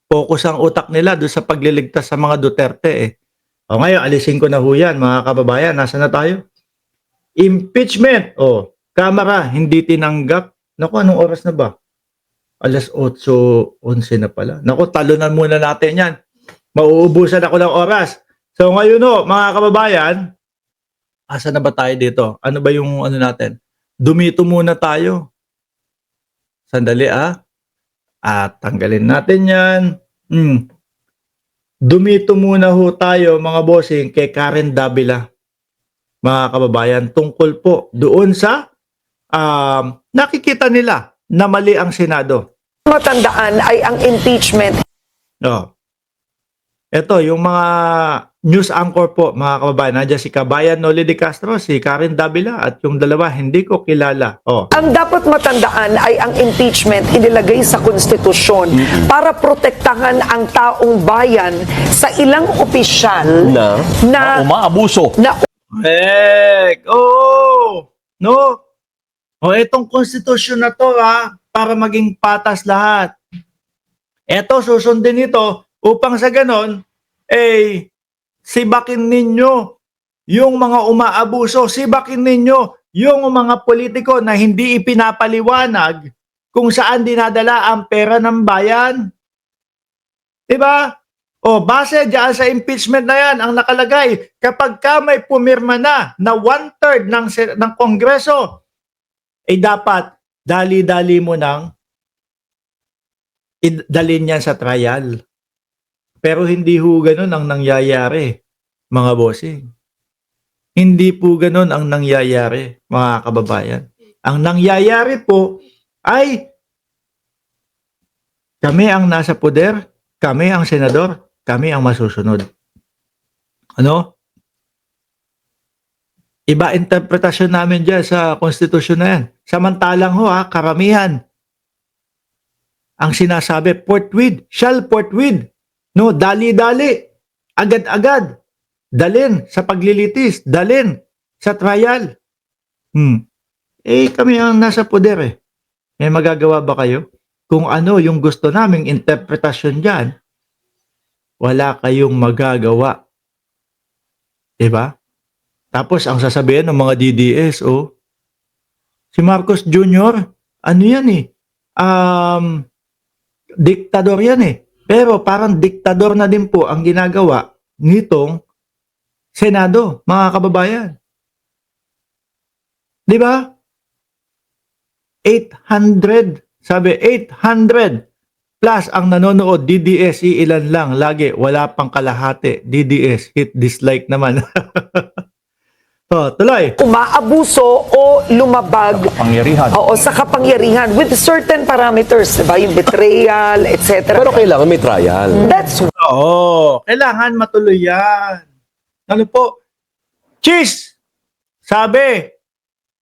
Focus ang utak nila do'n sa pagliligtas sa mga Duterte, eh. O ngayon alisin ko na ho 'yan mga kababayan, nasaan na tayo? Impeachment, Kamara hindi tinanggap. Naku, anong oras na ba? 8:11 na pala. Naku, talunan muna natin 'yan. Mauubusan ako ng oras. So ngayon mga kababayan, asan na ba tayo dito? Ano ba yung ano natin? Dumito muna tayo. Sandali, At tanggalin natin 'yan. Dumito muna ho tayo mga bossing kay Karen Davila, mga kababayan, tungkol po doon sa nakikita nila na mali ang Senado. Matandaan ay ang impeachment. Ito, yung mga news anchor po, mga kababayan, nandiyan si Kabayan Noli de Castro, si Karen Davila, at yung dalawa, hindi ko kilala. Ang dapat matandaan ay ang impeachment inilagay sa konstitusyon para protektahan ang taong bayan sa ilang opisyal na umaabuso. Itong konstitusyon na to, para maging patas lahat. Ito, susundin ito upang sa ganon, sibakin ninyo yung mga umaabuso, sibakin ninyo yung mga politiko na hindi ipinapaliwanag kung saan dinadala ang pera ng bayan. Diba? Base dyan sa impeachment na yan, ang nakalagay, kapag ka may pumirma na 1/3 ng Kongreso, dapat dali-dali mo nang idalin yan sa trial. Pero hindi ho ganun ang nangyayari, mga bossing. Hindi po ganun ang nangyayari, mga kababayan. Ang nangyayari po ay kami ang nasa poder, kami ang senador, kami ang masusunod. Iba interpretasyon namin dyan sa konstitusyon na yan. Samantalang karamihan ang sinasabi, forthwith, shall forthwith. Dali-dali, agad-agad, dalin sa paglilitis, dalin sa trial. Kami ang nasa poder, eh. May magagawa ba kayo? Kung ano yung gusto naming interpretasyon dyan, wala kayong magagawa. Diba? Tapos ang sasabihin ng mga DDS, si Marcos Jr., ano yan diktador yan eh. Pero parang diktador na din po ang ginagawa nitong Senado, mga kababayan. Di ba? 800 plus ang nanonood, DDS, ilan lang, lagi, wala pang kalahati. DDS, hit dislike naman. Tuloy. Umaabuso o lumabag sa kapangyarihan with certain parameters, diba? Yung betrayal, etc. Pero kailangan may trial. That's Kailangan matuloy yan. Ano po? Cheese! Sabi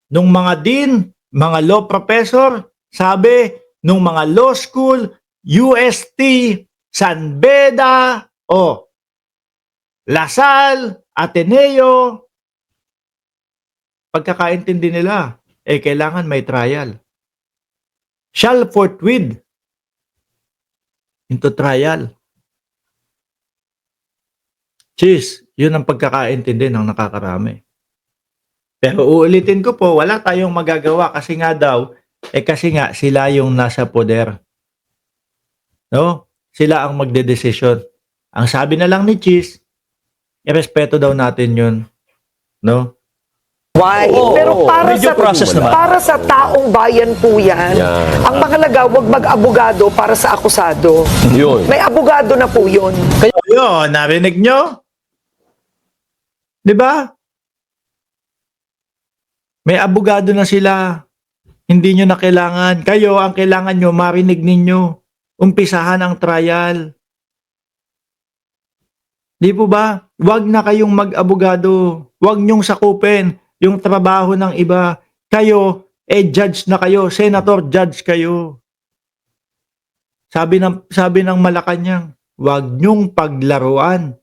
nung mga dean, mga law professor, sabi nung mga law school, UST, San Beda, Lasal, Ateneo, pagkakaintindi nila, kailangan may trial. Shall forthwith into trial. Yun ang pagkakaintindi ng nakakarami. Pero uulitin ko po, wala tayong magagawa kasi nga sila yung nasa poder. Sila ang magdedesisyon. Ang sabi na lang ni Cheese, irespeto daw natin yun. why. Pero para sa taong bayan po yan, ang mahalaga, wag mag-abogado para sa akusado. Yun. May abogado na po yun. Yun, narinig nyo? Diba? May abogado na sila. Hindi nyo na kailangan. Kayo, ang kailangan nyo, marinig ninyo. Umpisahan ang trial. Di po ba? Huwag na kayong mag-abogado. Huwag nyong sakupin yung trabaho ng iba. Kayo, judge na kayo. Senator, judge kayo. Sabi ng Malacanang, huwag nyong paglaruan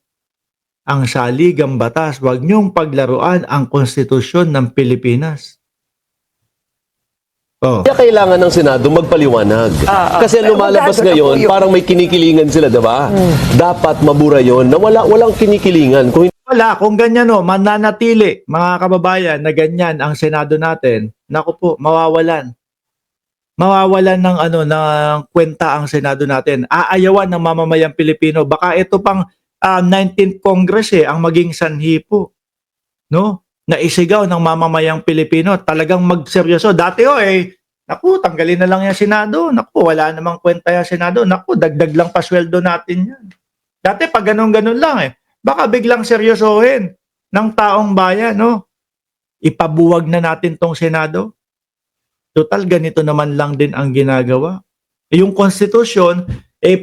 ang saligang batas. Huwag nyong paglaruan ang konstitusyon ng Pilipinas. Oh. Kaya kailangan ng Senado magpaliwanag. Kasi Pero lumalabas maganda ngayon, po yun. parang may kinikilingan sila, diba? Dapat mabura yon na walang kinikilingan. Kung Wala, kung ganyan mananatili, mga kababayan, na ganyan ang Senado natin, naku po, mawawalan. Mawawalan ng ng kwenta ang Senado natin. Aayawan ng mamamayang Pilipino. Baka ito pang 19th Congress ang maging sanhi po. No? Na isigaw ng mamamayang Pilipino, talagang magseryoso. Dati naku, tanggalin na lang yung Senado. Naku, wala namang kwenta yung Senado. Naku, dagdag lang pasweldo natin yan. Dati pag ganun-ganun lang baka biglang seryosohin ng taong bayan, no? Ipabuwag na natin tong Senado. Total, ganito naman lang din ang ginagawa. Yung konstitusyon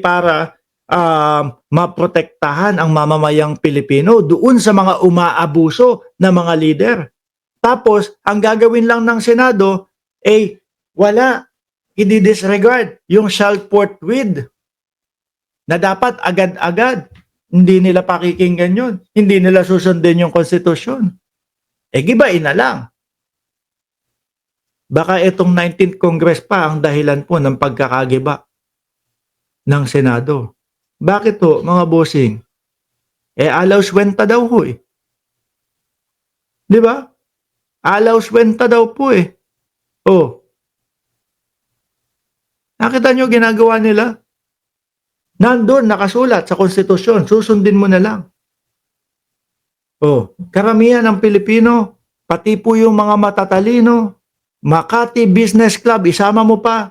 para maprotektahan ang mamamayang Pilipino doon sa mga umaabuso na mga leader. Tapos, ang gagawin lang ng Senado wala, i-disregard yung shall forthwith na dapat agad-agad. Hindi nila pakikinggan yun. Hindi nila susundin yung konstitusyon. Gibain na lang. Baka itong 19th Congress pa ang dahilan po ng pagkakagiba ng Senado. Bakit po, mga bossing? Alaw swenta daw ho Di ba? Alaw swenta daw po Nakita nyo ginagawa nila? Nandun, nakasulat sa konstitusyon. Susundin mo na lang. Karamihan ng Pilipino, pati po yung mga matatalino, Makati Business Club, isama mo pa,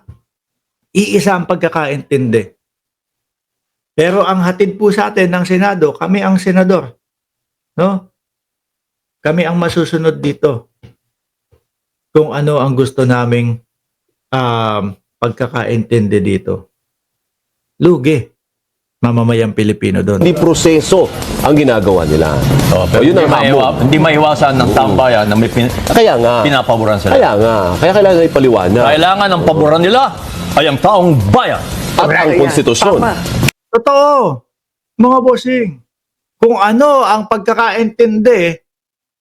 iisa ang pagkakaintindi. Pero ang hatid po sa atin ng Senado, kami ang senador. No? Kami ang masusunod dito. Kung ano ang gusto naming pagkakaintindi dito. Lugi. Mamamayang Pilipino doon. hindi proseso ang ginagawa nila. Pero yun ang hamon. hindi maiwasan ng taong bayan na may Kaya nga. pinapaboran sila. Kaya nga. Kaya kailangan ipaliwanag. Kailangan ang paboran nila ay ang taong bayan. At ang Ayan. konstitusyon. Tama. Totoo, mga bossing. Kung ano ang pagkakaintindi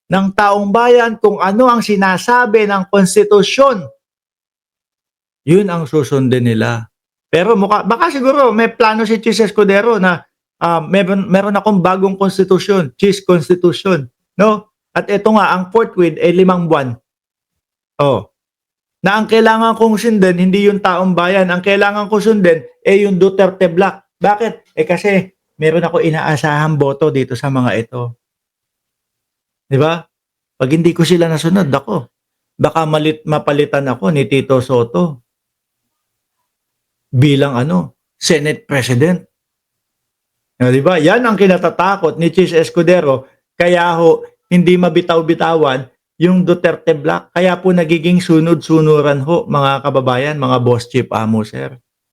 ng taong bayan, kung ano ang sinasabi ng konstitusyon, yun ang susundin nila. Pero baka siguro may plano si Chis Escudero na meron akong bagong konstitusyon, Chis Constitution. No? At ito nga, ang forthwith 5 buwan. Na ang kailangan kong sundin, hindi yung taong bayan. Ang kailangan kong sundin, yung Duterte Black. Bakit? Kasi meron ako inaasahang boto dito sa mga ito. Di ba? Pag hindi ko sila nasunod, baka mapalitan ako ni Tito Soto bilang Senate President. Di ba? Yan ang kinatatakot ni Chis Escudero. Kaya hindi mabitaw-bitawan yung Duterte Black. Kaya po nagiging sunod-sunuran mga kababayan, mga boss chief amo, sir.